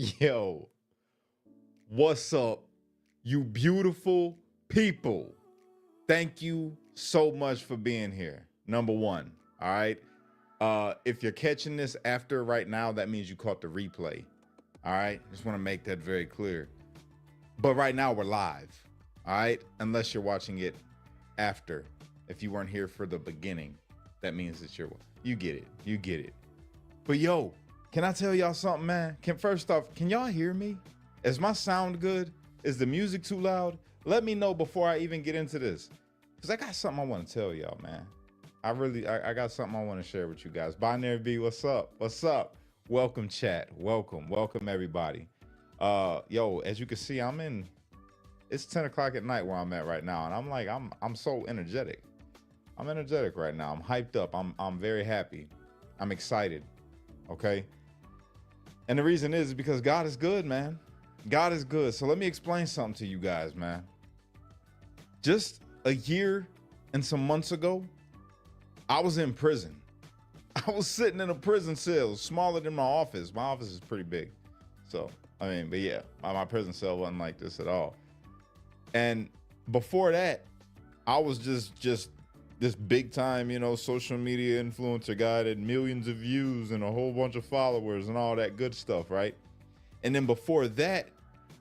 Yo, what's up, you beautiful people? Thank you so much for being here. Number one, all right. If you're catching this after right now, that means you caught the replay. All right. Just want to make that very clear. But right now we're live. All right. Unless you're watching it after. If you weren't here for the beginning, that means that you get it. You get it. But yo, can I tell y'all something, man? First off, can y'all hear me? Is my sound good? Is the music too loud? Let me know before I even get into this. Because I got something I want to tell y'all, man. I got something I want to share with you guys. Binary B, what's up? What's up? Welcome, chat. Welcome, everybody. Yo, as you can see, it's 10 o'clock at night where I'm at right now. And I'm so energetic. I'm energetic right now. I'm hyped up. I'm very happy. I'm excited. Okay. And the reason is because God is good, man. God is good. So let me explain something to you guys, man. Just a year and some months ago, I was in prison. I was sitting in a prison cell smaller than my office. My office is pretty big. So, but yeah, my prison cell wasn't like this at all. And before that, I was just this big time, social media influencer guy that had millions of views and a whole bunch of followers and all that good stuff, right? And then before that,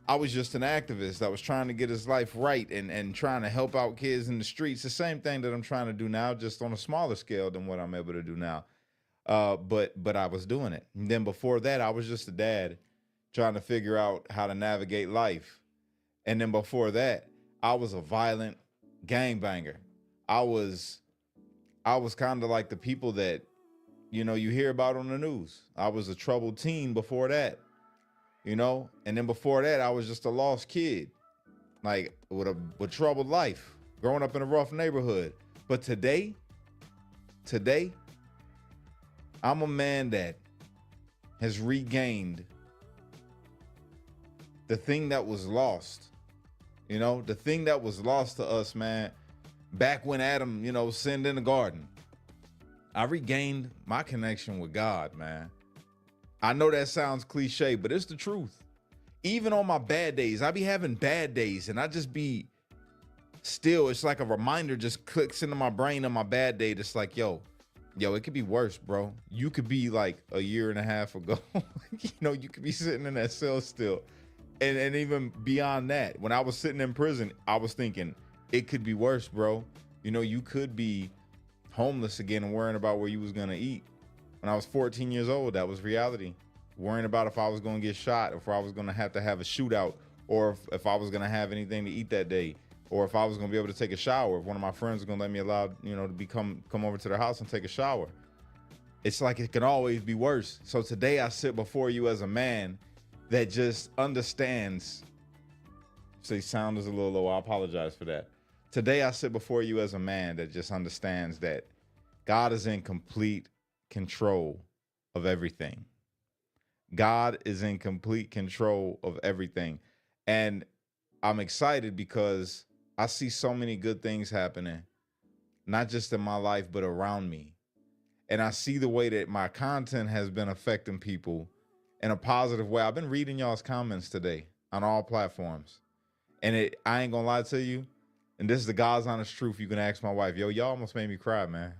I was just an activist that was trying to get his life right and trying to help out kids in the streets. The same thing that I'm trying to do now, just on a smaller scale than what I'm able to do now. But I was doing it. And then before that, I was just a dad trying to figure out how to navigate life. And then before that, I was a violent gangbanger. I was kind of like the people that, you hear about on the news. I was a troubled teen before that, and then before that, I was just a lost kid, like with troubled life, growing up in a rough neighborhood. But today, I'm a man that has regained the thing that was lost, the thing that was lost to us, man. Back when Adam, sinned in the garden, I regained my connection with God, man. I know that sounds cliche, but it's the truth. Even on my bad days, I be having bad days and I just be still. It's like a reminder just clicks into my brain on my bad day. That's like, yo, it could be worse, bro. You could be like a year and a half ago. You could be sitting in that cell still. And even beyond that, when I was sitting in prison, I was thinking, it could be worse, bro. You could be homeless again and worrying about where you was gonna eat. When I was 14 years old, that was reality. Worrying about if I was gonna get shot, if I was gonna have to have a shootout, or if I was gonna have anything to eat that day, or if I was gonna be able to take a shower, if one of my friends was gonna let me to come over to their house and take a shower. It's like it can always be worse. So today I sit before you as a man that just understands. Say sound is a little low. I apologize for that. Today, I sit before you as a man that just understands that God is in complete control of everything. God is in complete control of everything. And I'm excited because I see so many good things happening, not just in my life, but around me. And I see the way that my content has been affecting people in a positive way. I've been reading y'all's comments today on all platforms. And I ain't gonna lie to you, and this is the God's honest truth. You can ask my wife, y'all almost made me cry, man.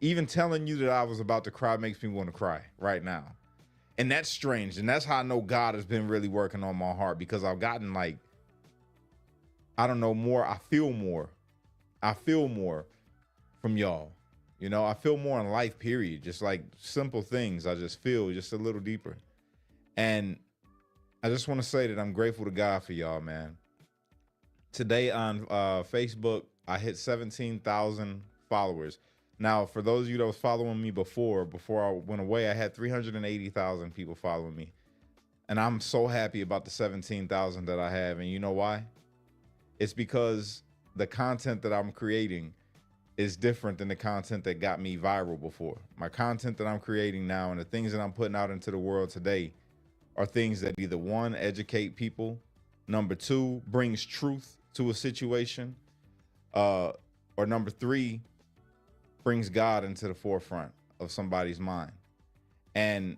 Even telling you that I was about to cry makes me want to cry right now. And that's strange. And that's how I know God has been really working on my heart, because I've gotten more. I feel more from y'all. I feel more in life, period. Just like simple things. I just feel just a little deeper. And I just want to say that I'm grateful to God for y'all, man. Today on Facebook, I hit 17,000 followers. Now, for those of you that was following me before I went away, I had 380,000 people following me. And I'm so happy about the 17,000 that I have. And you know why? It's because the content that I'm creating is different than the content that got me viral before. My content that I'm creating now and the things that I'm putting out into the world today are things that either one, educate people, number two, brings truth to a situation, or number three, brings God into the forefront of somebody's mind. And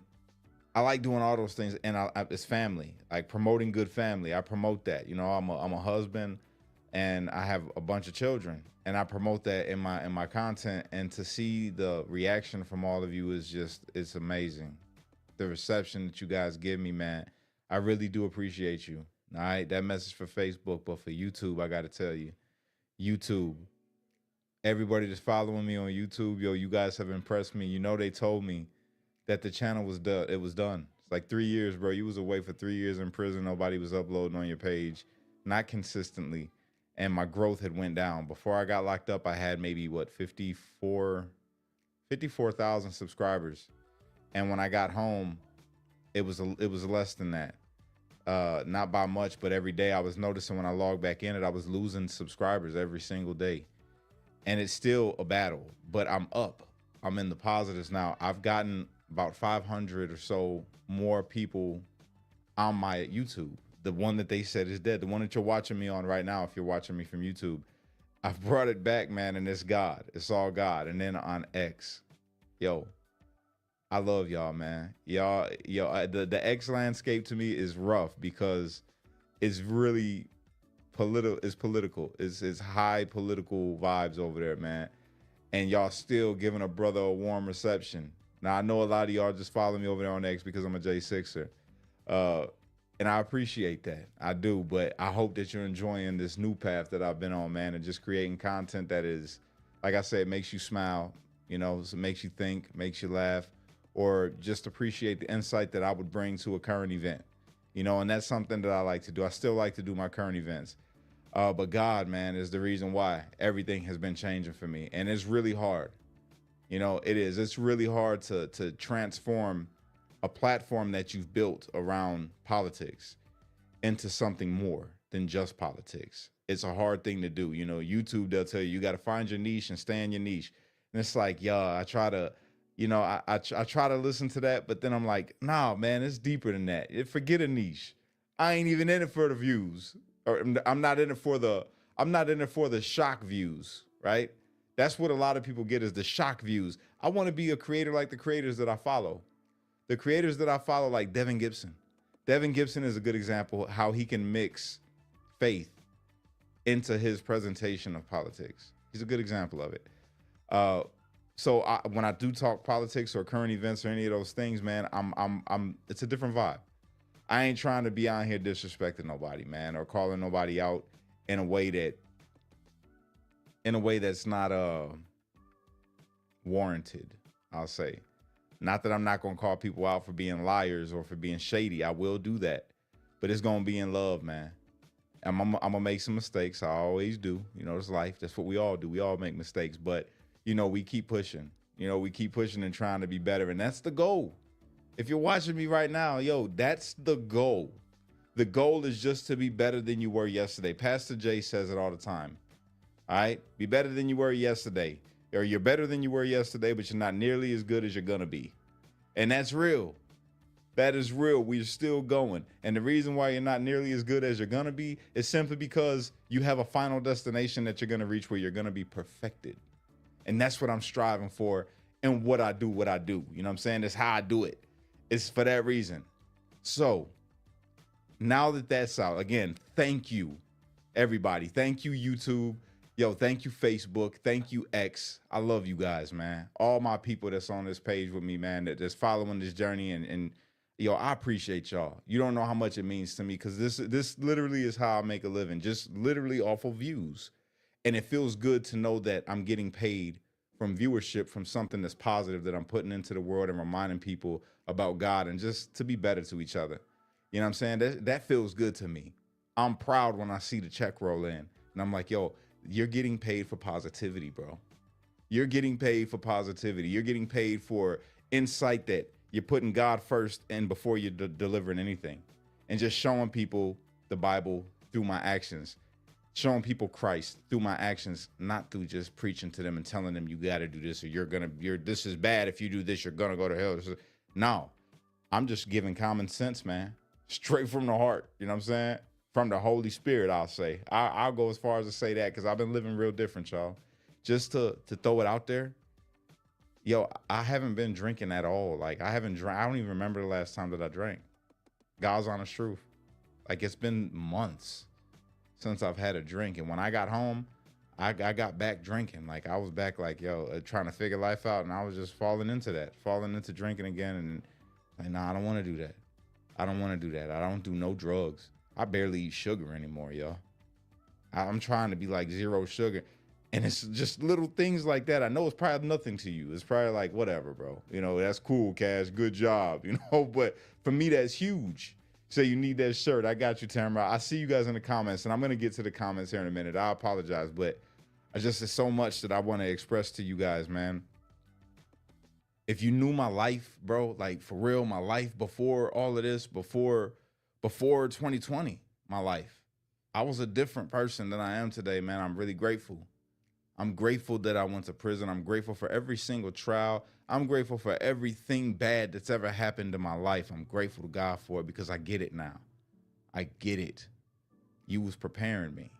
I like doing all those things, and it's family, like promoting good family. I promote that. You know, I'm a husband, and I have a bunch of children, and I promote that in my content. And to see the reaction from all of you is just it's amazing. The reception that you guys give me, man, I really do appreciate you. All right, that message for Facebook, but for YouTube, I got to tell you, YouTube, everybody that's following me on YouTube, yo, you guys have impressed me. You know, they told me that the channel was done. It was done. It's like 3 years, bro. You was away for 3 years in prison. Nobody was uploading on your page, not consistently, and my growth had went down. Before I got locked up, I had maybe what 54,000 subscribers, and when I got home, it was less than that. Not by much, but every day I was noticing when I logged back in it, I was losing subscribers every single day, and it's still a battle. But I'm up. I'm in the positives now. I've gotten about 500 or so more people on my YouTube. The one that they said is dead, the one that you're watching me on right now, if you're watching me from YouTube, I've brought it back, man, and it's God. It's all God. And then on X, yo, I love y'all, man. The X landscape to me is rough because it's really political. It's political. It's high political vibes over there, man. And y'all still giving a brother a warm reception. Now I know a lot of y'all just follow me over there on X because I'm a J6er. And I appreciate that. I do, but I hope that you're enjoying this new path that I've been on, man, and just creating content that is, like I said, makes you smile, you know, so makes you think, makes you laugh, or just appreciate the insight that I would bring to a current event, you know, and that's something that I like to do. I still like to do my current events. But God, man, is the reason why everything has been changing for me. And it's really hard. You know, it is. It's really hard to transform a platform that you've built around politics into something more than just politics. It's a hard thing to do. You know, YouTube, they'll tell you, you got to find your niche and stay in your niche. And it's like, yeah, I try to, you know, I try to listen to that, but then I'm like, nah, man, it's deeper than that. Forget a niche. I ain't even in it for the views. Or I'm not in it for the shock views, right? That's what a lot of people get, is the shock views. I want to be a creator like the creators that I follow. The creators that I follow, like Devin Gibson. Devin Gibson is a good example of how he can mix faith into his presentation of politics. He's a good example of it. So when I do talk politics or current events or any of those things, man, it's a different vibe. I ain't trying to be out here disrespecting nobody, man, or calling nobody out in a way that's not warranted, I'll say. Not that I'm not going to call people out for being liars or for being shady. I will do that. But it's going to be in love, man. I'm going to make some mistakes. I always do. You know, it's life. That's what we all do. We all make mistakes. But, you know, we keep pushing. You know, we keep pushing and trying to be better. And that's the goal. If you're watching me right now, yo, that's the goal. The goal is just to be better than you were yesterday. Pastor Jay says it all the time. All right? Be better than you were yesterday. Or you're better than you were yesterday, but you're not nearly as good as you're going to be. And that's real. That is real. We're still going. And the reason why you're not nearly as good as you're going to be is simply because you have a final destination that you're going to reach where you're going to be perfected. And that's what I'm striving for and what I do. You know what I'm saying? That's how I do it. It's for that reason. So now that that's out, again, thank you, everybody. Thank you, YouTube. Yo, thank you, Facebook. Thank you, X. I love you guys, man. All my people that's on this page with me, man, that's following this journey. And yo, I appreciate y'all. You don't know how much it means to me, because this literally is how I make a living, just literally off of views. And it feels good to know that I'm getting paid from viewership, from something that's positive that I'm putting into the world and reminding people about God and just to be better to each other. You know what I'm saying? That feels good to me. I'm proud when I see the check roll in and I'm like, yo, you're getting paid for positivity, bro. You're getting paid for positivity. You're getting paid for insight that you're putting God first and before you're delivering anything, and just showing people the Bible through my actions. Showing people Christ through my actions, not through just preaching to them and telling them you got to do this, or this is bad. If you do this, you're going to go to hell. No, I'm just giving common sense, man. Straight from the heart. You know what I'm saying? From the Holy Spirit, I'll say. I'll go as far as to say that, because I've been living real different, y'all. Just to throw it out there. Yo, I haven't been drinking at all. Like I haven't drank. I don't even remember the last time that I drank. God's honest truth. Like it's been months since I've had a drink. And when I got home, I got back drinking. Like I was back like, yo, trying to figure life out. And I was just falling into drinking again. And like, nah, I don't want to do that. I don't want to do that. I don't do no drugs. I barely eat sugar anymore, yo. I'm trying to be like 0 sugar. And it's just little things like that. I know it's probably nothing to you. It's probably like, whatever, bro. You know, that's cool, Cash. Good job. You know, but for me, that's huge. So you need that shirt. I got you, Tamara. I see you guys in the comments, and I'm going to get to the comments here in a minute. I apologize, but there's so much that I want to express to you guys, man. If you knew my life, bro, like for real, my life before all of this, before 2020, my life, I was a different person than I am today, man. I'm really grateful. I'm grateful that I went to prison. I'm grateful for every single trial. I'm grateful for everything bad that's ever happened in my life. I'm grateful to God for it because I get it now. I get it. You was preparing me.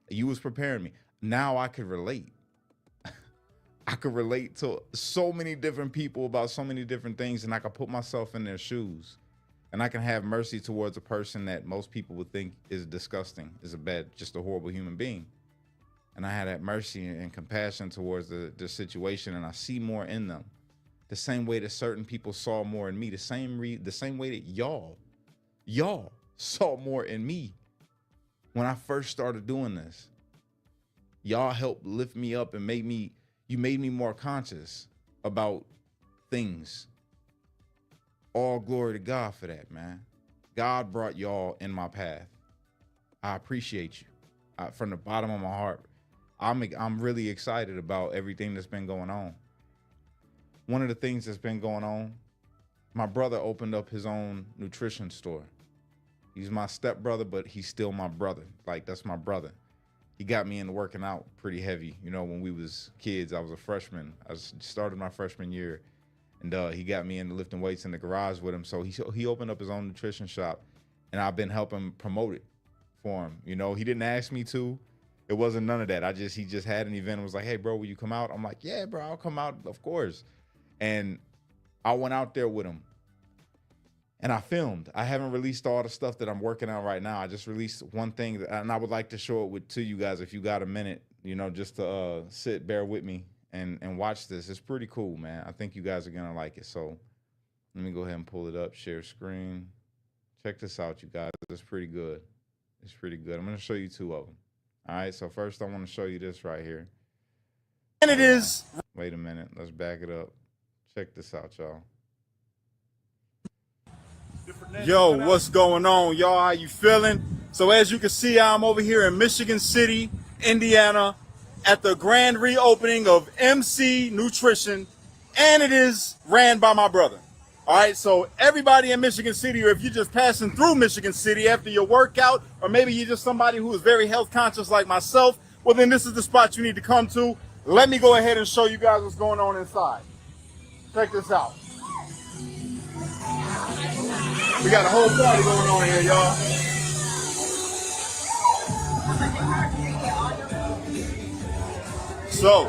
You was preparing me. Now I could relate. I could relate to so many different people about so many different things, and I could put myself in their shoes. And I can have mercy towards a person that most people would think is disgusting, is a bad, just a horrible human being. And I had that mercy and compassion towards the situation, and I see more in them. The same way that certain people saw more in me, the same way that y'all saw more in me when I first started doing this. Y'all helped lift me up and you made me more conscious about things. All glory to God for that, man. God brought y'all in my path. I appreciate you from the bottom of my heart. I'm really excited about everything that's been going on. One of the things that's been going on, my brother opened up his own nutrition store. He's my stepbrother, but he's still my brother. Like, that's my brother. He got me into working out pretty heavy. You know, when we was kids, I was a freshman. I started my freshman year, and he got me into lifting weights in the garage with him. So he opened up his own nutrition shop, and I've been helping promote it for him. You know, he didn't ask me to. It wasn't none of that. He just had an event and was like, hey, bro, will you come out? I'm like, yeah, bro, I'll come out, of course. And I went out there with him. And I filmed. I haven't released all the stuff that I'm working on right now. I just released one thing, and I would like to show it to you guys if you got a minute, you know, just to bear with me and watch this. It's pretty cool, man. I think you guys are going to like it. So let me go ahead and pull it up, share screen. Check this out, you guys. It's pretty good. It's pretty good. I'm going to show you 2 of them. All right, so first I want to show you this right here. And it is. Wait a minute. Let's back it up. Check this out, y'all. Yo, what's going on, y'all? How you feeling? So as you can see, I'm over here in Michigan City, Indiana, at the grand reopening of MC Nutrition, and it is ran by my brother. All right, so everybody in Michigan City, or if you're just passing through Michigan City after your workout, or maybe you're just somebody who is very health conscious like myself, well, then this is the spot you need to come to. Let me go ahead and show you guys what's going on inside. Check this out. We got a whole party going on here, y'all. So,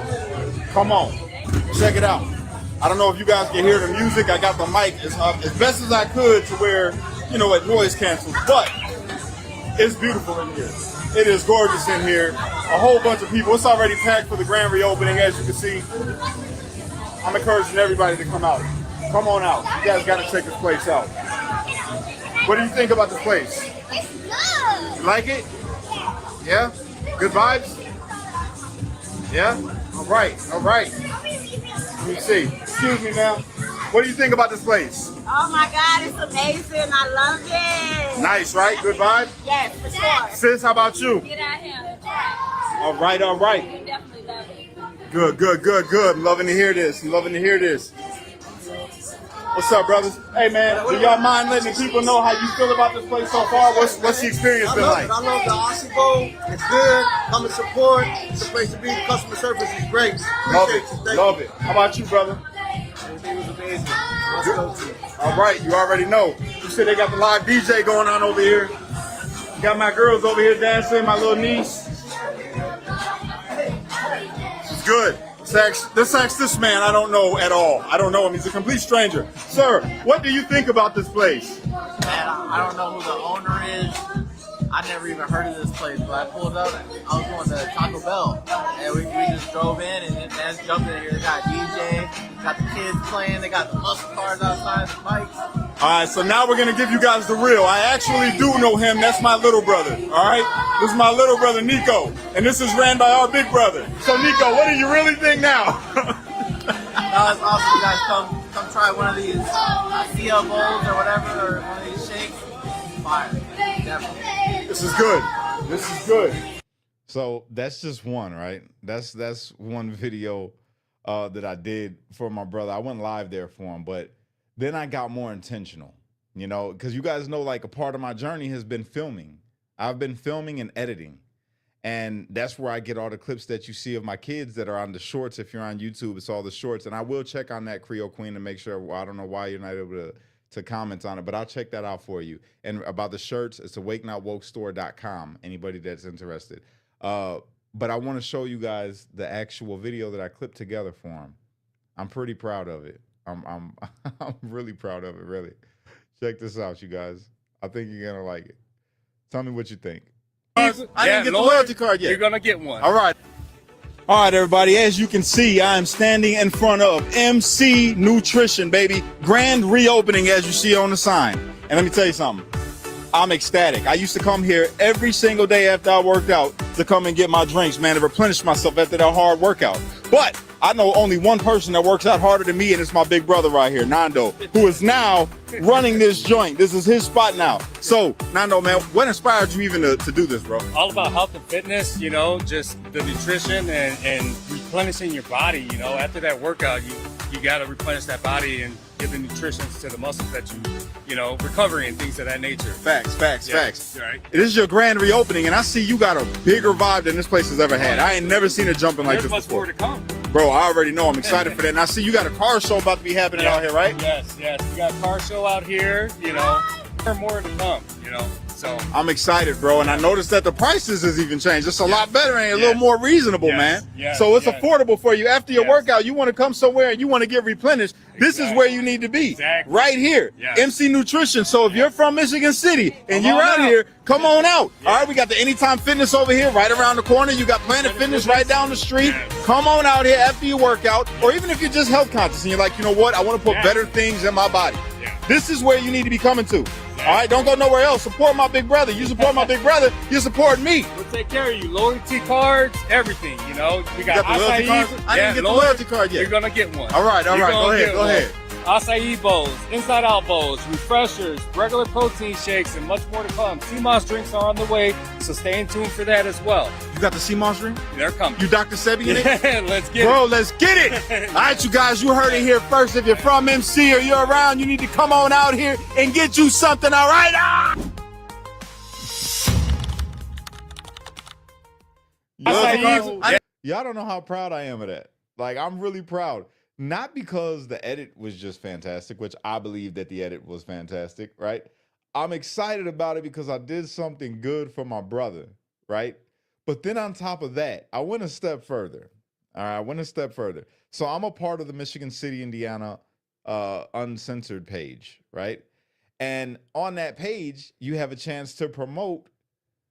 come on, check it out. I don't know if you guys can hear the music. I got the mic as best as I could to where, you know, it noise cancels, but it's beautiful in here. It is gorgeous in here. A whole bunch of people. It's already packed for the grand reopening, as you can see. I'm encouraging everybody to come out. Come on out. You guys got to check this place out. What do you think about this place? It's good. You like it? Yeah? Good vibes? Yeah? All right. All right. Let me see. Excuse me, ma'am. What do you think about this place? Oh my God, it's amazing. I love it. Nice, right? Good vibe? Yes, for sure. Sis, how about you? Get out here. All right, all right. You definitely love it. Good, good, good, good. I'm loving to hear this. I'm loving to hear this. What's up, brothers? Hey, man, do y'all mind letting people know how you feel about this place so far? What's the experience been like? I love the Aussie Bowl. It's good. Come and support. It's a place to be. The customer service is great. Love Appreciate it. you. Thank Love you. it. How about you, brother? Everything was amazing. Let's go to it. All right, you already know. You said they got the live DJ going on over here. Got my girls over here dancing, my little niece. It's good. Let's ask this man. I don't know at all. I don't know him. He's a complete stranger. Sir, what do you think about this place? Man, I don't know who the owner is. I never even heard of this place, but I pulled up. I was going to Taco Bell, and we just drove in and just jumped in here. They got DJ, got the kids playing, they got the muscle cars outside, the bikes. All right, so now we're going to give you guys the real. I actually do know him. That's my little brother, all right? This is my little brother, Nico, and this is ran by our big brother. So, Nico, what do you really think now? No, it's awesome. You guys come try one of these Sia bowls or whatever, or one of these shakes. Fire. Definitely. This is good. This is good. So that's just one, right? That's one video that I did for my brother. I went live there for him, but then I got more intentional, you know, because you guys know, like, a part of my journey has been filming. I've been filming and editing. And that's where I get all the clips that you see of my kids that are on the shorts. If you're on YouTube, it's all the shorts. And I will check on that Creole Queen to make sure. Well, I don't know why you're not able to comment on it, but I'll check that out for you. And about the shirts, it's awakenotwokestore.com, anybody that's interested. But I want to show you guys the actual video that I clipped together for him. I'm pretty proud of it. I'm really proud of it, really. Check this out, you guys. I think you're going to like it. Tell me what you think. I didn't get the loyalty card yet. You're gonna get one. All right. All right, everybody. As you can see, I am standing in front of MC Nutrition, baby. Grand reopening, as you see on the sign. And let me tell you something. I'm ecstatic. I used to come here every single day after I worked out to come and get my drinks, man, to replenish myself after that hard workout. But I know only one person that works out harder than me, and it's my big brother right here, Nando, who is now running this joint. This is his spot now. So, Nando, man, what inspired you even to do this, bro? All about health and fitness, you know, just the nutrition and replenishing your body. You know, after that workout, you got to replenish that body and give the nutrition to the muscles that you know, recovery and things of that nature. Facts. Right. This is your grand reopening, and I see you got a bigger vibe than this place has ever had. I ain't never seen it jumping like There's this much more before. to come. Bro, I already know. I'm excited for that. And I see you got a car show about to be happening out here, right? Yes. We got a car show out here, you know, more to come, you know. So I'm excited, bro, and I noticed that the prices has even changed. It's a lot better and a little more reasonable, man. So it's affordable for you. After your workout, you want to come somewhere and you want to get replenished. This is where you need to be, right here. MC Nutrition. So if you're from Michigan City and you're out here, come on out. All right, we got the Anytime Fitness over here right around the corner. You got Planet Fitness right down the street. Come on out here after your workout, or even if you're just health conscious and you're like, you know what, I want to put better things in my body. This is where you need to be coming to. All right, don't go nowhere else. Support my big brother. You support my big brother, you support me. we'll take care of you. Loyalty cards, everything, you know. We got the loyalty acai. card? I didn't get the loyalty card yet. You're gonna get one. All right, go ahead. Acai bowls, inside out bowls, refreshers, regular protein shakes, and much more to come. CMOS drinks are on the way, so stay in tune for that as well. You got the CMOS ring? They're coming. You Dr. Sebi in it? Yeah, let's get Bro, it. let's get it. All right, you guys, you heard it here first. If you're from MC or you're around, you need to come on out here and get you something, all right? Y'all don't know how proud I am of that. Like, I'm really proud. Not because the edit was just fantastic, which I believe that the edit was fantastic, right? I'm excited about it because I did something good for my brother, right? But then on top of that, I went a step further. All right, I went a step further. So I'm a part of the Michigan City, Indiana Uncensored page, right? And on that page, you have a chance to promote,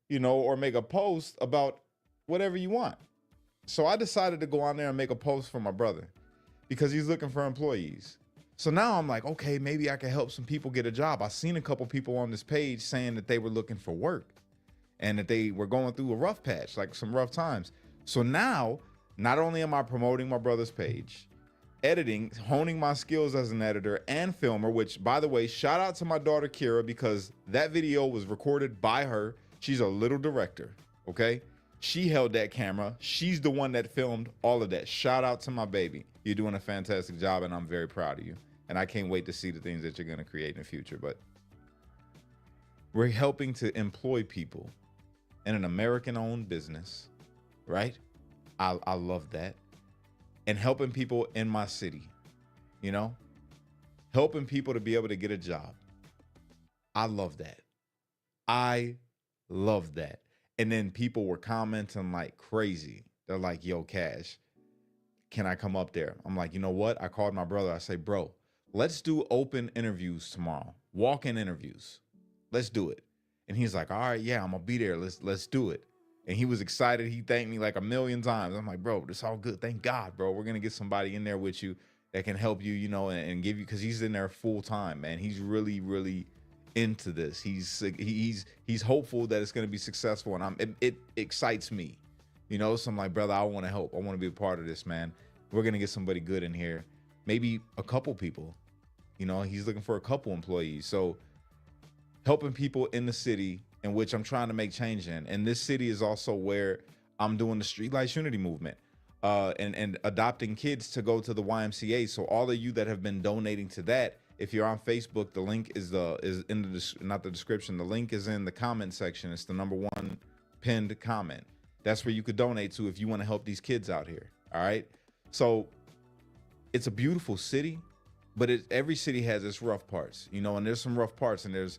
you know, or make a post about whatever you want. So I decided to go on there and make a post for my brother because he's looking for employees. So now I'm like, okay, maybe I can help some people get a job. I seen a couple people on this page saying that they were looking for work and that they were going through a rough patch, like some rough times. So now, not only am I promoting my brother's page, editing, honing my skills as an editor and filmer, which, by the way, shout out to my daughter, Kira, because that video was recorded by her. She's a little director, okay? She held that camera. She's the one that filmed all of that. Shout out to my baby. You're doing a fantastic job, and I'm very proud of you. And I can't wait to see the things that you're going to create in the future. But we're helping to employ people in an American-owned business, right? I love that. And helping people in my city, you know? Helping people to be able to get a job. I love that. I love that. And then people were commenting like crazy. They're like, yo, Cash, can I come up there? I'm like, you know what? I called my brother. I say, bro, let's do open interviews tomorrow, walk-in interviews. Let's do it. And he's like, all right, yeah, I'm gonna be there. Let's do it. And he was excited. He thanked me like a million times. I'm like, bro, it's all good. Thank God, bro. We're gonna get somebody in there with you that can help you, you know, and give you, because he's in there full time, man. He's really, really into this. He's hopeful that it's gonna be successful, and it excites me, you know. So I'm like, brother, I want to help. I want to be a part of this, man. We're gonna get somebody good in here, maybe a couple people. You know, he's looking for a couple employees. So helping people in the city in which I'm trying to make change in. And this city is also where I'm doing the Streetlights Unity movement, and adopting kids to go to the YMCA. So all of you that have been donating to that, if you're on Facebook, the link is in the, not the description, the link is in the comment section. It's the #1 pinned comment. That's where you could donate to if you want to help these kids out here. All right. So it's a beautiful city, but every city has its rough parts, you know, and there's some rough parts, and there's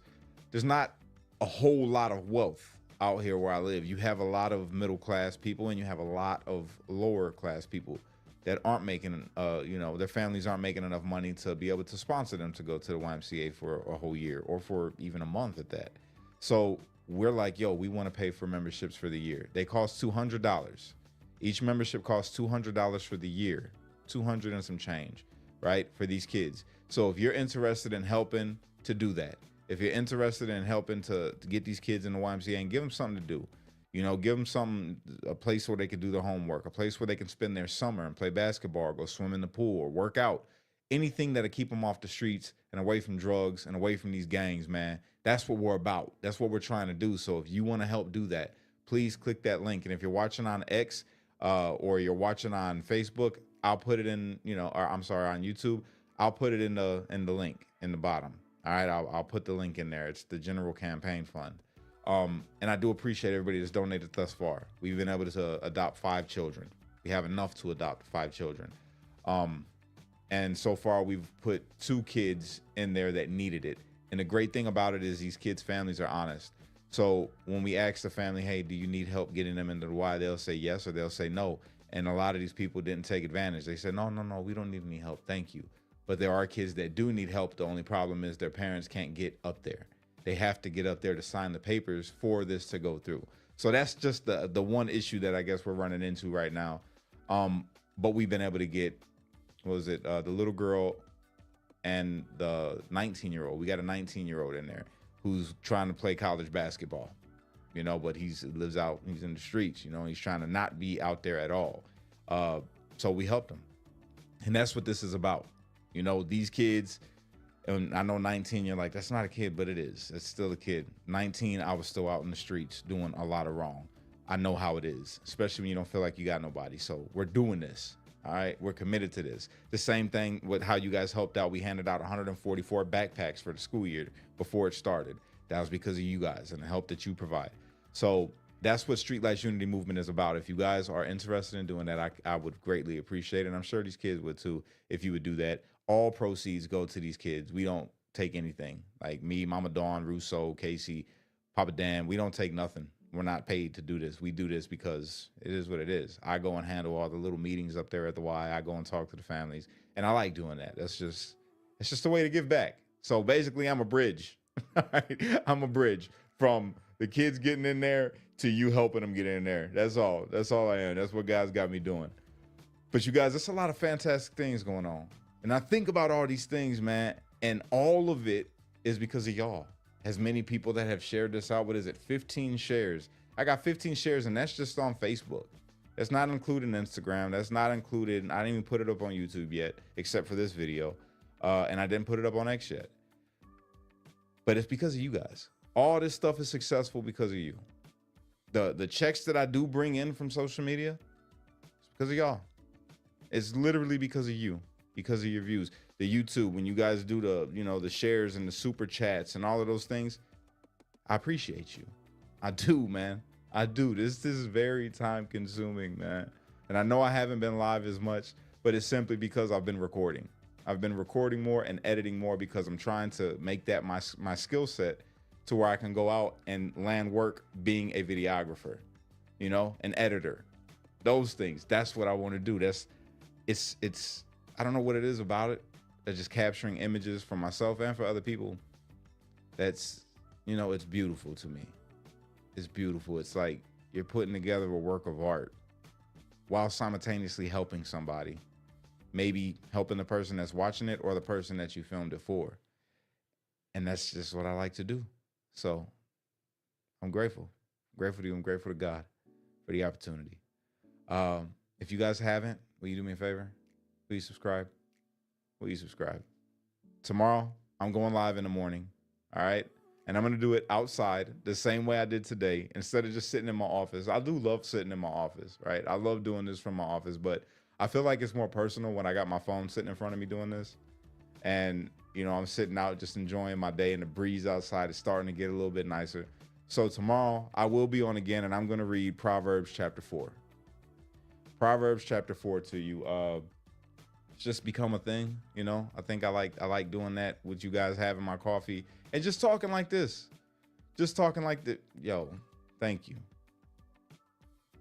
not a whole lot of wealth out here where I live. You have a lot of middle class people, and you have a lot of lower class people that aren't making, you know, their families aren't making enough money to be able to sponsor them to go to the YMCA for a whole year, or for even a month at that. So we're like, yo, we want to pay for memberships for the year. They cost $200. Each membership costs $200 for the year, 200 and some change, right, for these kids. So if you're interested in helping to do that, if you're interested in helping to get these kids in the YMCA and give them something to do, you know, give them a place where they can do their homework, a place where they can spend their summer and play basketball, or go swim in the pool, or work out, anything that'll keep them off the streets and away from drugs and away from these gangs, man. That's what we're about. That's what we're trying to do. So if you want to help do that, please click that link. And if you're watching on X, or you're watching on Facebook, I'll put it in, you know, or I'm sorry, on YouTube, I'll put it in the link in the bottom. All right, I'll put the link in there. It's the General Campaign Fund. And I do appreciate everybody that's donated thus far. We've been able to adopt 5 children. We have enough to adopt 5 children. And so far we've put 2 kids in there that needed it. And the great thing about it is these kids' families are honest. So when we ask the family, hey, do you need help getting them into the Y? They'll say yes, or they'll say no. And a lot of these people didn't take advantage. They said, no, we don't need any help. Thank you. But there are kids that do need help. The only problem is their parents can't get up there. They have to get up there to sign the papers for this to go through. So that's just the one issue that I guess we're running into right now. But we've been able to get, what was it? The little girl and the 19-year-old. We got a 19-year-old in there who's trying to play college basketball, you know, but he's in the streets, you know, he's trying to not be out there at all. So we helped him. And that's what this is about. You know, these kids, and I know 19, you're like, that's not a kid, but it is. It's still a kid. 19, I was still out in the streets doing a lot of wrong. I know how it is, especially when you don't feel like you got nobody. So we're doing this. All right. We're committed to this. The same thing with how you guys helped out. We handed out 144 backpacks for the school year before it started. That was because of you guys and the help that you provide. So that's what Streetlights Unity Movement is about. If you guys are interested in doing that, I would greatly appreciate it. And I'm sure these kids would too, if you would do that. All proceeds go to these kids. We don't take anything. Like me, Mama Dawn, Russo, Casey, Papa Dan, we don't take nothing. We're not paid to do this. We do this because it is what it is. I go and handle all the little meetings up there at the Y. I go and talk to the families, and I like doing that. It's just a way to give back. So basically, I'm a bridge. All right? I'm a bridge from the kids getting in there to you helping them get in there. That's all. That's all I am. That's what guys got me doing. But you guys, there's a lot of fantastic things going on. And I think about all these things, man, and all of it is because of y'all. As many people that have shared this out, what is it, 15 shares? I got 15 shares, and that's just on Facebook. That's not including Instagram. That's not included. I didn't even put it up on YouTube yet, except for this video. And I didn't put it up on X yet. But it's because of you guys. All this stuff is successful because of you. The checks that I do bring in from social media, it's because of y'all. It's literally because of you. Because of your views. The YouTube, when you guys do the shares and the super chats and all of those things, I appreciate you. I do, man. I do. This is very time consuming, man. And I know I haven't been live as much, but it's simply because I've been recording. I've been recording more and editing more because I'm trying to make that my skill set to where I can go out and land work being a videographer, you know, an editor, those things. That's what I want to do. it's I don't know what it is about it. That's just capturing images for myself and for other people. That's, you know, it's beautiful to me. It's beautiful. It's like you're putting together a work of art while simultaneously helping somebody. Maybe helping the person that's watching it or the person that you filmed it for. And that's just what I like to do. So I'm grateful. I'm grateful to you. I'm grateful to God for the opportunity. If you guys haven't, will you do me a favor? Will you subscribe? Will you subscribe? Tomorrow, I'm going live in the morning. All right. And I'm going to do it outside the same way I did today. Instead of just sitting in my office. I do love sitting in my office, right? I love doing this from my office, but I feel like it's more personal when I got my phone sitting in front of me doing this. And, you know, I'm sitting out just enjoying my day, and the breeze outside is starting to get a little bit nicer. So tomorrow I will be on again, and I'm going to read Proverbs chapter 4. Proverbs chapter 4 to you. It's just become a thing, you know. I think I like doing that with you guys, having my coffee and just talking like this. Just talking like the yo, thank you.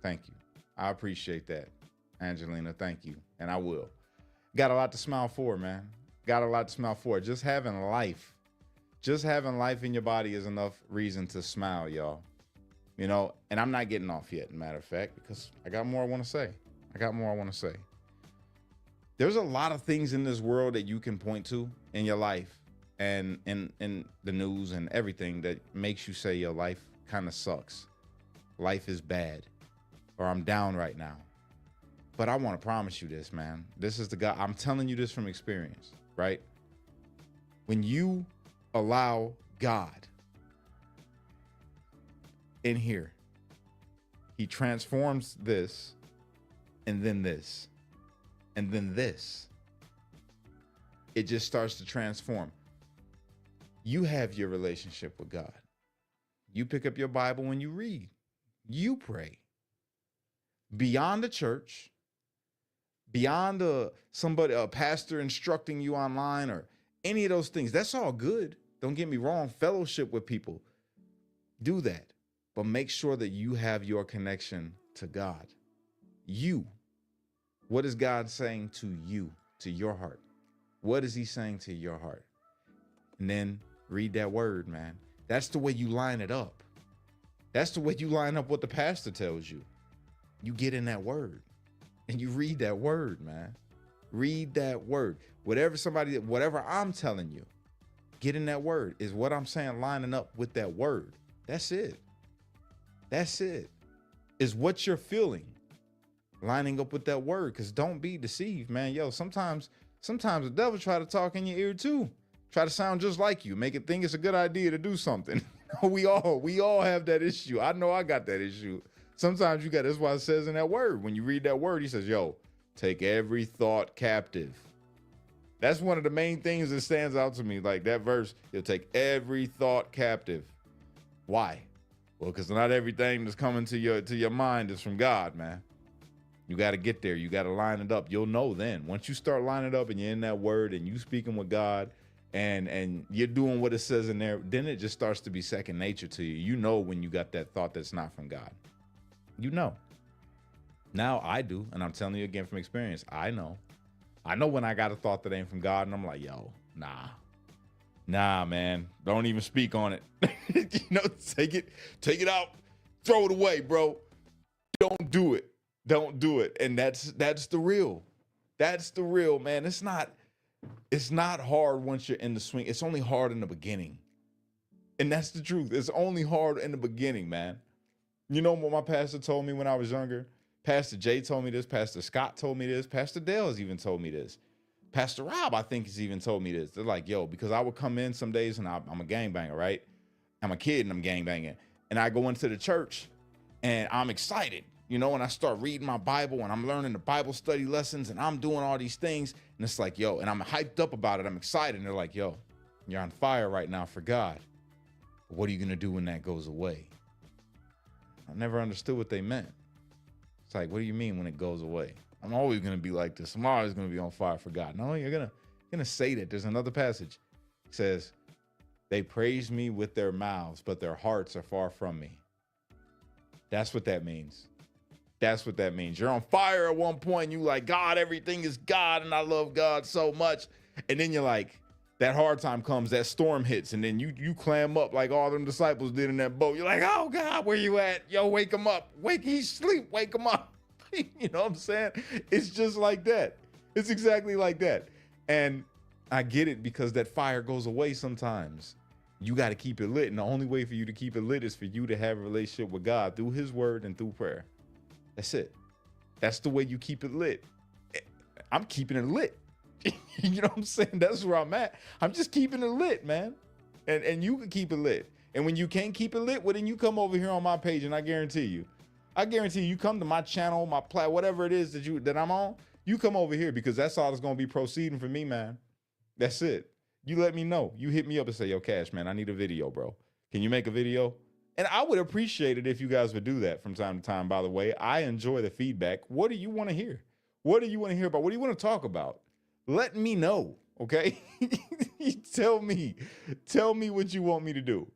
Thank you. I appreciate that. Angelina, thank you. And I will. Got a lot to smile for, man. Got a lot to smile for. Just having life in your body is enough reason to smile, y'all. You know, and I'm not getting off yet, matter of fact, because I got more I want to say. There's a lot of things in this world that you can point to in your life and in the news and everything that makes you say your life kind of sucks. Life is bad, or I'm down right now. But I want to promise you this, man. This is the guy. I'm telling you this from experience, right? When you allow God in here, he transforms this, and then this, and then this. It just starts to transform. You have your relationship with God. You pick up your Bible when you read. You pray. Beyond the church, beyond a pastor instructing you online or any of those things, that's all good. Don't get me wrong. Fellowship with people, do that, but make sure that you have your connection to God. You, what is God saying to you, to your heart? What is he saying to your heart? And then read that word, man. That's the way you line it up. That's the way you line up what the pastor tells you. You get in that word and you read that word, man. Read that word. Whatever I'm telling you, get in that word. Is what I'm saying lining up with that word. That's it. That's it. Is what you're feeling lining up with that word. Because don't be deceived, man. Yo, sometimes the devil try to talk in your ear too. Try to sound just like you. Make it think it's a good idea to do something. We all have that issue. I know I got that issue. Sometimes you got, that's why it says in that word, when you read that word, he says, yo, take every thought captive. That's one of the main things that stands out to me. Like that verse, you'll take every thought captive. Why? Well, because not everything that's coming to your mind is from God, man. You got to get there. You got to line it up. You'll know then. Once you start lining it up and you're in that word and you speaking with God and you're doing what it says in there, then it just starts to be second nature to you. You know when you got that thought that's not from God. You know. Now I do, and I'm telling you again from experience, I know when I got a thought that ain't from God, and I'm like, yo, nah, man, don't even speak on it. You know, take it out, throw it away, bro. Don't do it. And that's the real. That's the real, man. It's not hard once you're in the swing. It's only hard in the beginning. And that's the truth. It's only hard in the beginning, man. You know what my pastor told me when I was younger? Pastor Jay told me this. Pastor Scott told me this. Pastor Dale has even told me this. Pastor Rob, I think, has even told me this. They're like, yo, because I would come in some days and I'm a gangbanger, right? I'm a kid and I'm gangbanging. And I go into the church and I'm excited, you know, and I start reading my Bible and I'm learning the Bible study lessons and I'm doing all these things. And it's like, yo, and I'm hyped up about it. I'm excited. And they're like, yo, you're on fire right now for God. What are you going to do when that goes away? I never understood what they meant. It's like, what do you mean when it goes away? I'm always going to be like this. I'm always going to be on fire for God. No, you're going to say that. There's another passage. It says, they praise me with their mouths, but their hearts are far from me. That's what that means. That's what that means. You're on fire at one point. You like, God, everything is God, and I love God so much. And then you're like, that hard time comes, that storm hits, and then you clam up like all them disciples did in that boat. You're like, oh God, where you at? Yo, wake him up. He's asleep. Wake him up. You know what I'm saying? It's just like that. It's exactly like that. And I get it, because that fire goes away sometimes. You got to keep it lit. And the only way for you to keep it lit is for you to have a relationship with God through his word and through prayer. That's it. That's the way you keep it lit. I'm keeping it lit. You know what I'm saying? That's where I'm at. I'm just keeping it lit, man. And you can keep it lit. And when you can't keep it lit, well, then you come over here on my page, and I guarantee you come to my channel, my whatever it is that I'm on, you come over here, because that's all that's going to be proceeding for me, man. That's it. You let me know. You hit me up and say, yo, Cash, man, I need a video, bro. Can you make a video? And I would appreciate it if you guys would do that from time to time. By the way, I enjoy the feedback. What do you want to hear? What do you want to hear about? What do you want to talk about? Let me know, okay? Tell me what you want me to do.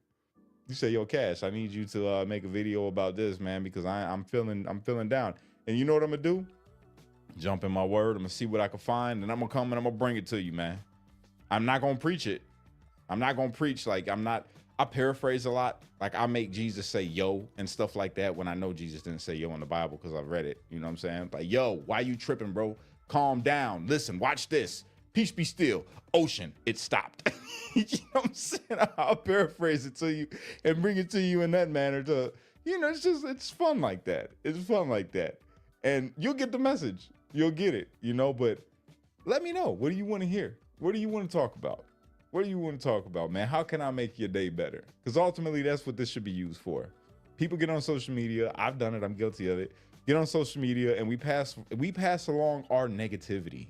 You say, yo, Cash, I need you to make a video about this, man, because I'm feeling down. And you know what I'm gonna do? Jump in my word. I'm gonna see what I can find, and I'm gonna come and I'm gonna bring it to you, man. I'm not gonna preach it. I'm not gonna preach like I paraphrase a lot. Like, I make Jesus say yo and stuff like that when I know Jesus didn't say yo in the Bible, because I've read it. You know what I'm saying? Like, yo, why you tripping, bro? Calm down. Listen, watch this. Peace be still. Ocean, it stopped. You know what I'm saying? I'll paraphrase it to you and bring it to you in that manner to, you know, it's fun like that. It's fun like that. And you'll get the message. You'll get it, you know, but let me know. What do you want to hear? What do you want to talk about? What do you want to talk about, man? How can I make your day better? Because ultimately, that's what this should be used for. People get on social media. I've done it. I'm guilty of it. Get on social media and we pass along our negativity.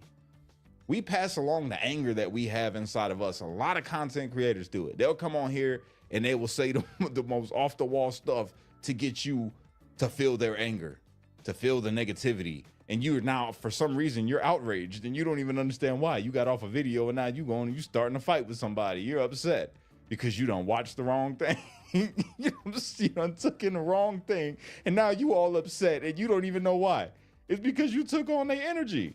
We pass along the anger that we have inside of us. A lot of content creators do it. They'll come on here and they will say the most off the wall stuff to get you to feel their anger, to feel the negativity. And you're now, for some reason, you're outraged and you don't even understand why. You got off a video and now you starting to fight with somebody. You're upset because you don't watch the wrong thing. You done took in the wrong thing, and now you all upset and you don't even know why. It's because you took on their energy.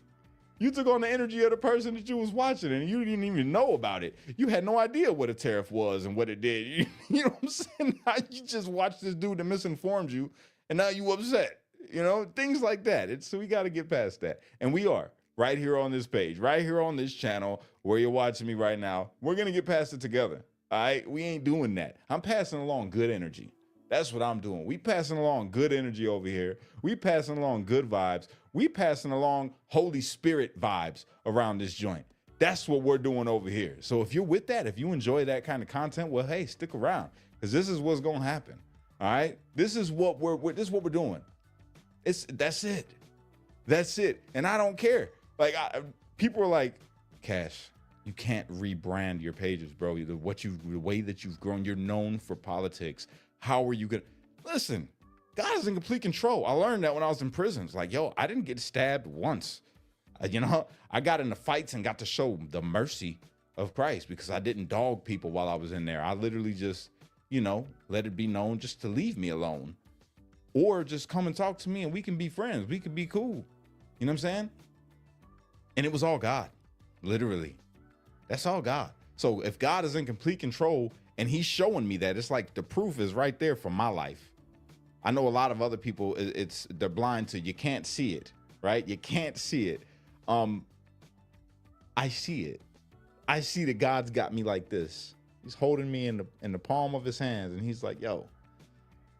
You took on the energy of the person that you was watching, and you didn't even know about it. You had no idea what a tariff was and what it did. You know what I'm saying? Now you just watched this dude that misinformed you, and now you upset. You know, things like that. So we got to get past that. And we are right here on this page, right here on this channel where you're watching me right now. We're going to get past it together. All right, we ain't doing that. I'm passing along good energy. That's what I'm doing. We passing along good energy over here. We passing along good vibes. We passing along Holy Spirit vibes around this joint. That's what we're doing over here. So if you're with that, if you enjoy that kind of content, well, hey, stick around, because this is what's gonna happen. All right, this is what we're doing. That's it. And I don't care. Like, people are like, Cash, you can't rebrand your pages, bro. The way that you've grown, you're known for politics. How are you gonna listen? God is in complete control. I learned that when I was in prison. It's like, yo, I didn't get stabbed once. I got into fights and got to show the mercy of Christ because I didn't dog people while I was in there. I literally just, let it be known just to leave me alone, or just come and talk to me and we can be friends. We can be cool. You know what I'm saying? And it was all God, literally. That's all God. So if God is in complete control and he's showing me that, it's like the proof is right there for my life. I know a lot of other people, they're blind to, you can't see it, right? You can't see it. I see it. I see that God's got me like this. He's holding me in the palm of his hands, and he's like, yo,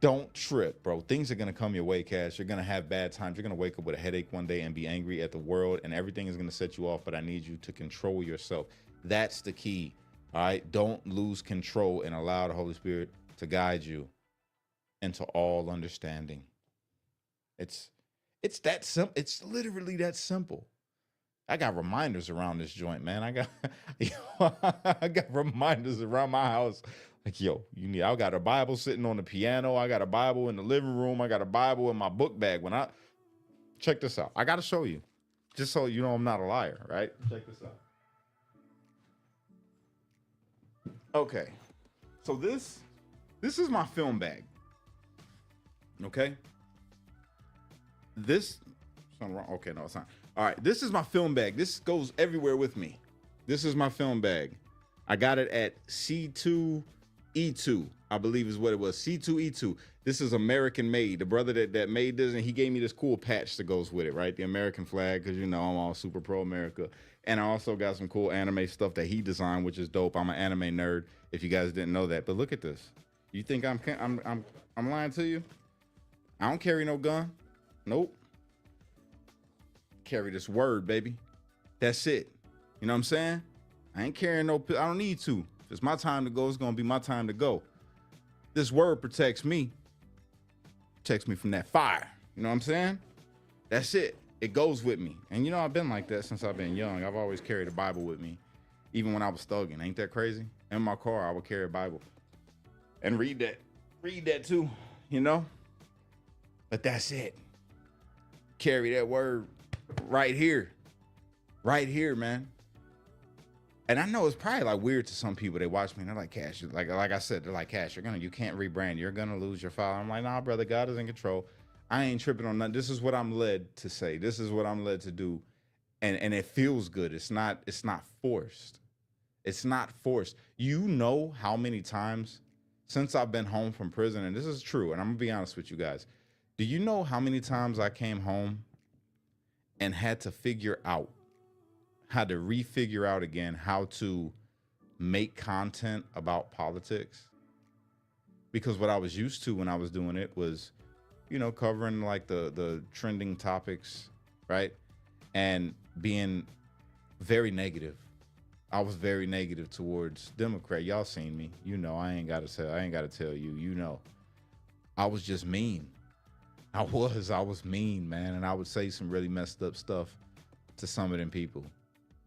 don't trip, bro. Things are going to come your way, Cash. You're going to have bad times. You're going to wake up with a headache one day and be angry at the world, and everything is going to set you off, but I need you to control yourself. That's the key. All right. Don't lose control and allow the Holy Spirit to guide you into all understanding. It's that simple. It's literally that simple. I got reminders around this joint, man. I got reminders around my house. Like, yo, I got a Bible sitting on the piano. I got a Bible in the living room. I got a Bible in my book bag. Check this out. I got to show you, just so you know I'm not a liar, right? Check this out. Okay, so this is my film bag. Okay, this something wrong. Okay, no, it's not. All right, this is my film bag. This goes everywhere with me. This is my film bag. I got it at C2E2, I believe is what it was. C2E2. This is American made. The brother that made this, and he gave me this cool patch that goes with it, right? The American flag, because you know I'm all super pro America. And I also got some cool anime stuff that he designed, which is dope. I'm an anime nerd, if you guys didn't know that. But look at this. You think I'm lying to you? I don't carry no gun. Nope. Carry this word, baby. That's it. You know what I'm saying? I ain't carrying no, I don't need to. If it's my time to go, it's gonna be my time to go. This word protects me. Protects me from that fire. You know what I'm saying? That's it. It goes with me. And you know, I've been like that since I've been young. I've always carried a Bible with me. Even when I was thugging. Ain't that crazy? In my car, I would carry a Bible. And read that. Read that too, you know? But that's it. Carry that word right here. Right here, man. And I know it's probably like weird to some people. They watch me and they're like, Cash, like I said, they're like, Cash, you can't rebrand. You're gonna lose your file. I'm like, nah, brother, God is in control. I ain't tripping on nothing. This is what I'm led to say. This is what I'm led to do. And it feels good. It's not forced. It's not forced. You know how many times since I've been home from prison, and this is true, and I'm gonna be honest with you guys. Do you know how many times I came home and had to figure out, had to refigure out again how to make content about politics? Because what I was used to when I was doing it was, you know, covering like the trending topics, right? And being very negative. I was very negative towards Democrat. Y'all seen me. You know, I ain't gotta tell you, you know. I was just mean. I was mean, man. And I would say some really messed up stuff to some of them people.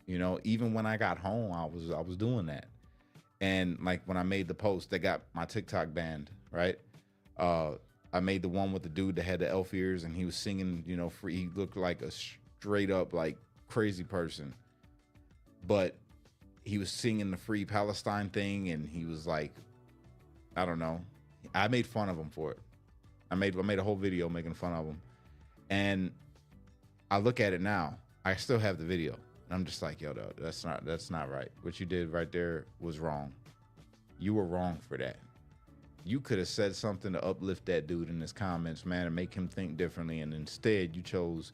You know, even when I got home, I was doing that. And like when I made the post that got my TikTok banned, right? I made the one with the dude that had the elf ears and he was singing, you know, free. He looked like a straight up like crazy person, but he was singing the Free Palestine thing. And he was like, I don't know. I made fun of him for it. I made a whole video making fun of him. And I look at it now, I still have the video. And I'm just like, yo, that's not right. What you did right there was wrong. You were wrong for that. You could have said something to uplift that dude in his comments, man, and make him think differently. And instead you chose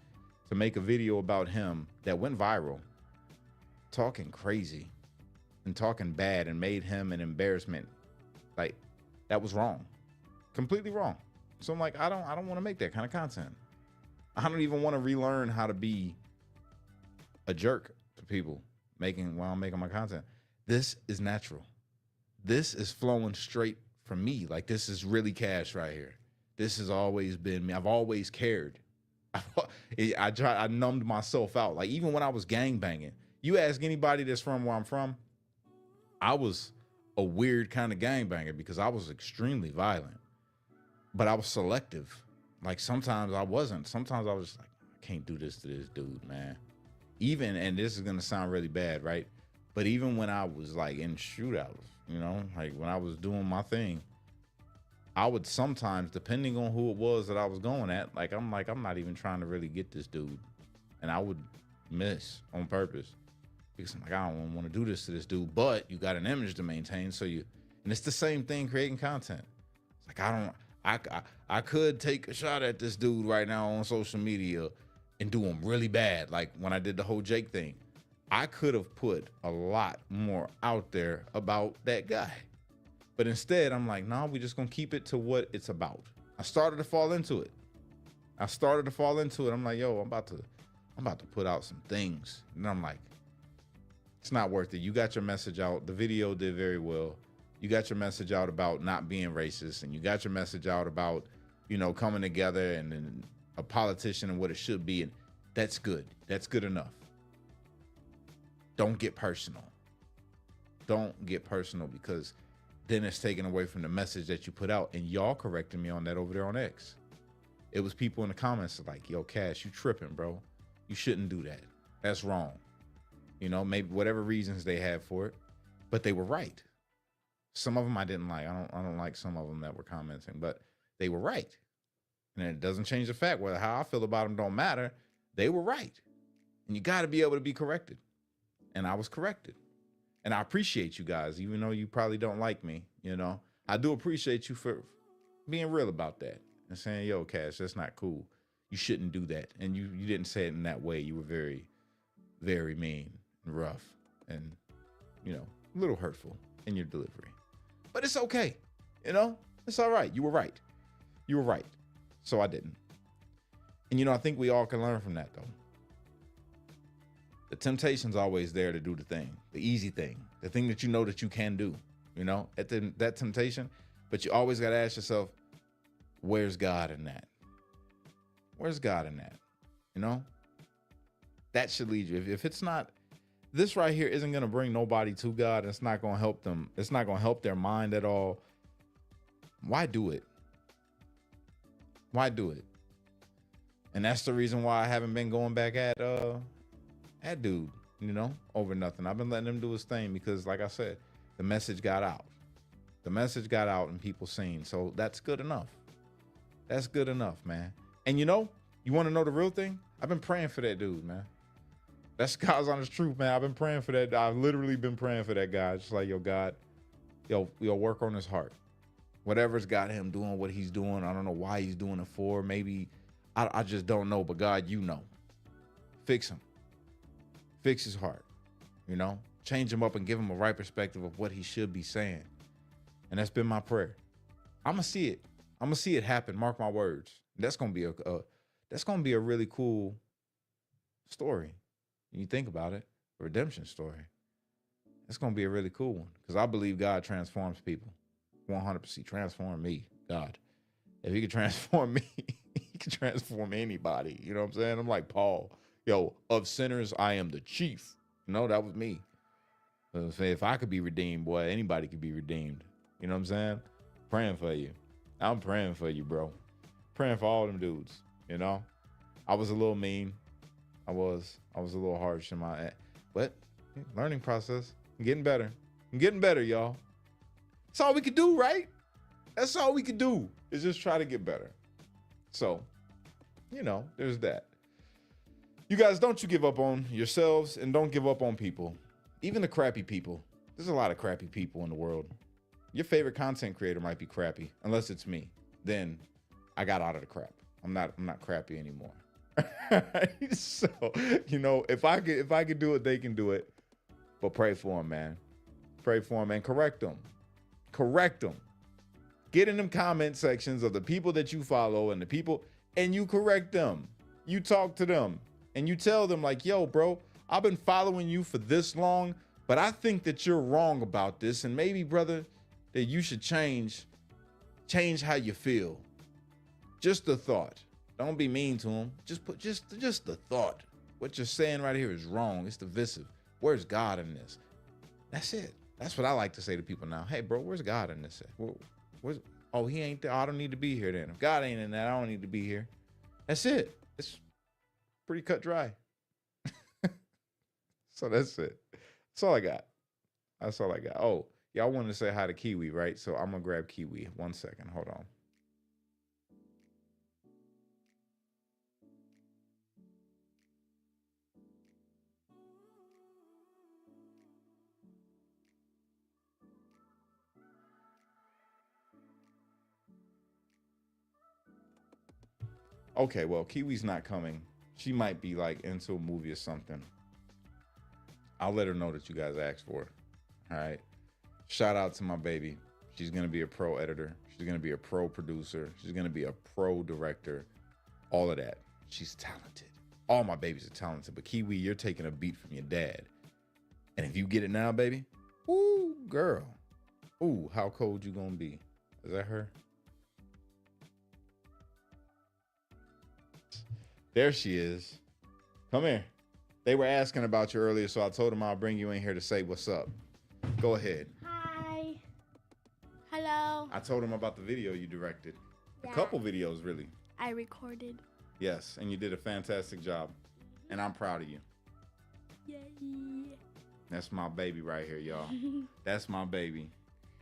to make a video about him that went viral, talking crazy and talking bad and made him an embarrassment. Like, that was wrong. Completely wrong. So I'm like, I don't want to make that kind of content. I don't even want to relearn how to be a jerk to people while I'm making my content. This is natural. This is flowing straight from me. Like, this is really Cash right here. This has always been me. I've always cared. I numbed myself out. Like, even when I was gangbanging, you ask anybody that's from where I'm from, I was a weird kind of gangbanger because I was extremely violent, but I was selective. Like, sometimes I wasn't. Sometimes I was just like, I can't do this to this dude, man. Even, and this is going to sound really bad, right? But even when I was like in shootouts, you know, like when I was doing my thing, I would sometimes, depending on who it was that I was going at, like, I'm not even trying to really get this dude. And I would miss on purpose because I'm like, I don't want to do this to this dude, but you got an image to maintain. So and it's the same thing creating content. It's like, I could take a shot at this dude right now on social media and do him really bad. Like when I did the whole Jake thing, I could have put a lot more out there about that guy. But instead, I'm like, nah, we just gonna keep it to what it's about. I started to fall into it. I'm like, yo, I'm about to put out some things. And I'm like, it's not worth it. You got your message out. The video did very well. You got your message out about not being racist, and you got your message out about, you know, coming together and a politician and what it should be. And that's good. That's good enough. Don't get personal. Don't get personal, because then it's taken away from the message that you put out. And y'all corrected me on that over there on X. It was people in the comments like, yo, Cash, you tripping, bro. You shouldn't do that. That's wrong. You know, maybe whatever reasons they had for it, but they were right. Some of them I didn't like. I don't like some of them that were commenting, but they were right. And it doesn't change the fact whether how I feel about them don't matter. They were right. And you got to be able to be corrected. And I was corrected. And I appreciate you guys, even though you probably don't like me, you know. I do appreciate you for being real about that and saying, yo, Cash, that's not cool. You shouldn't do that. And you didn't say it in that way. You were very, very mean and rough and, you know, a little hurtful in your delivery. But it's okay. You know, it's all right. You were right. You were right. So I didn't. And, you know, I think we all can learn from that, though. The temptation's always there to do the thing, the easy thing, the thing that you know that you can do, you know, at that temptation. But you always got to ask yourself, where's God in that? Where's God in that? You know, that should lead you. If it's not, this right here isn't going to bring nobody to God. It's not going to help them. It's not going to help their mind at all. Why do it? Why do it? And that's the reason why I haven't been going back at dude, you know, over nothing. I've been letting him do his thing because, like I said, the message got out. The message got out and people seen. So that's good enough. That's good enough, man. And you know, you want to know the real thing? I've been praying for that dude, man. That's God's honest truth, man. I've been praying for that. I've literally been praying for that guy. Just like, yo, God, yo, work on his heart. Whatever's got him doing what he's doing, I don't know why he's doing it for. Maybe I just don't know. But God, you know. Fix him. Fix his heart. You know, change him up and give him a right perspective of what he should be saying. And that's been my prayer. I'm gonna see it. I'm gonna see it happen. Mark my words. That's gonna be a really cool story. When you think about it, a redemption story. It's gonna be a really cool one because I believe God transforms people. 100% transform me, God. If he could transform me, he can transform anybody. You know what I'm saying? I'm like Paul. Yo, of sinners, I am the chief. No, that was me. If I could be redeemed, boy, anybody could be redeemed. You know what I'm saying? Praying for you. I'm praying for you, bro. Praying for all them dudes. You know, I was a little mean. I was a little harsh in my, but learning process. I'm getting better. I'm getting better, y'all. That's all we could do, right? That's all we could do is just try to get better. So, you know, there's that. You guys, don't you give up on yourselves and don't give up on people. Even the crappy people. There's a lot of crappy people in the world. Your favorite content creator might be crappy, unless it's me. Then I got out of the crap. I'm not crappy anymore. So, you know, if I could do it, they can do it. But pray for them, man. Pray for them and correct them. Correct them. Get in them comment sections of the people that you follow and the people, and you correct them. You talk to them and you tell them like, yo, bro, I've been following you for this long, but I think that you're wrong about this. And maybe, brother, that you should change how you feel. Just a thought. Don't be mean to them. Just the thought. What you're saying right here is wrong. It's divisive. Where's God in this? That's it. That's what I like to say to people now. Hey, bro, where's God in this? Oh, he ain't there. Oh, I don't need to be here then. If God ain't in that, I don't need to be here. That's it. It's pretty cut dry. So that's it. That's all I got. That's all I got. Oh, y'all wanted to say hi to Kiwi, right? So I'm going to grab Kiwi. 1 second. Hold on. Okay, well, Kiwi's not coming. She might be like into a movie or something. I'll let her know that you guys asked for it. All right. Shout out to my baby. She's going to be a pro editor. She's going to be a pro producer. She's going to be a pro director. All of that. She's talented. All my babies are talented. But Kiwi, you're taking a beat from your dad. And if you get it now, baby, ooh, girl. Ooh, how cold you going to be? Is that her? There she is. Come here. They were asking about you earlier, so I told them I'll bring you in here to say what's up. Go ahead. Hi. Hello. I told them about the video you directed. Yeah. A couple videos, really. I recorded. Yes, and you did a fantastic job. And I'm proud of you. Yay. That's my baby right here, y'all. That's my baby.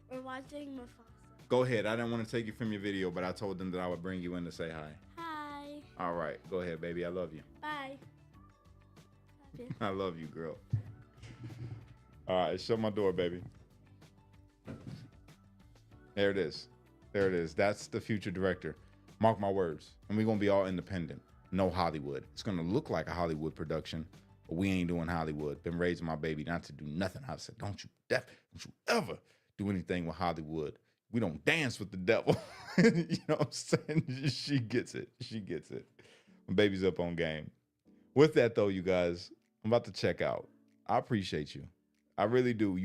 We're watching Mufasa. Go ahead. I didn't want to take you from your video, but I told them that I would bring you in to say hi. Hi. All right. Go ahead, baby. I love you. Bye. Love you. I love you, girl. All right. Shut my door, baby. There it is. There it is. That's the future director. Mark my words. And we're going to be all independent. No Hollywood. It's going to look like a Hollywood production, but we ain't doing Hollywood. Been raising my baby not to do nothing. I said, don't you ever do anything with Hollywood. We don't dance with the devil. You know what I'm saying? She gets it. She gets it. My baby's up on game. With that, though, you guys, I'm about to check out. I appreciate you. I really do.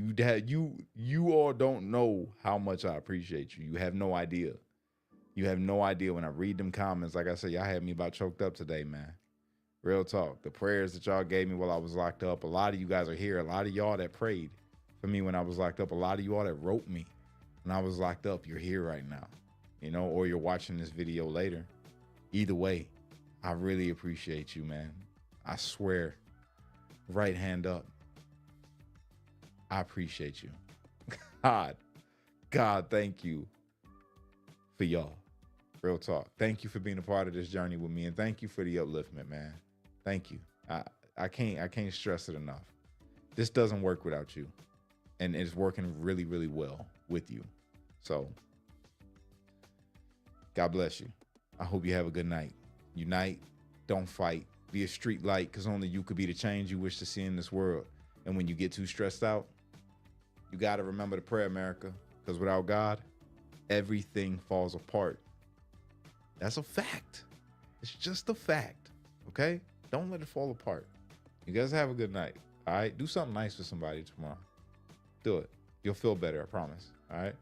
You all don't know how much I appreciate you. You have no idea. You have no idea when I read them comments. Like I said, y'all had me about choked up today, man. Real talk. The prayers that y'all gave me while I was locked up. A lot of you guys are here. A lot of y'all that prayed for me when I was locked up. A lot of you all that wrote me when I was locked up. You're here right now, you know, or you're watching this video later. Either way, I really appreciate you, man. I swear, right hand up. I appreciate you. God, thank you for y'all. Real talk. Thank you for being a part of this journey with me, and thank you for the upliftment, man. Thank you. I can't stress it enough. This doesn't work without you, and it's working really, really well with you. So, God bless you. I hope you have a good night. Unite, don't fight. Be a street light, because only you could be the change you wish to see in this world. And when you get too stressed out, you got to remember to pray, America, because without God, everything falls apart. That's a fact. It's just a fact, okay? Don't let it fall apart. You guys have a good night, all right? Do something nice for somebody tomorrow. Do it. You'll feel better, I promise, all right?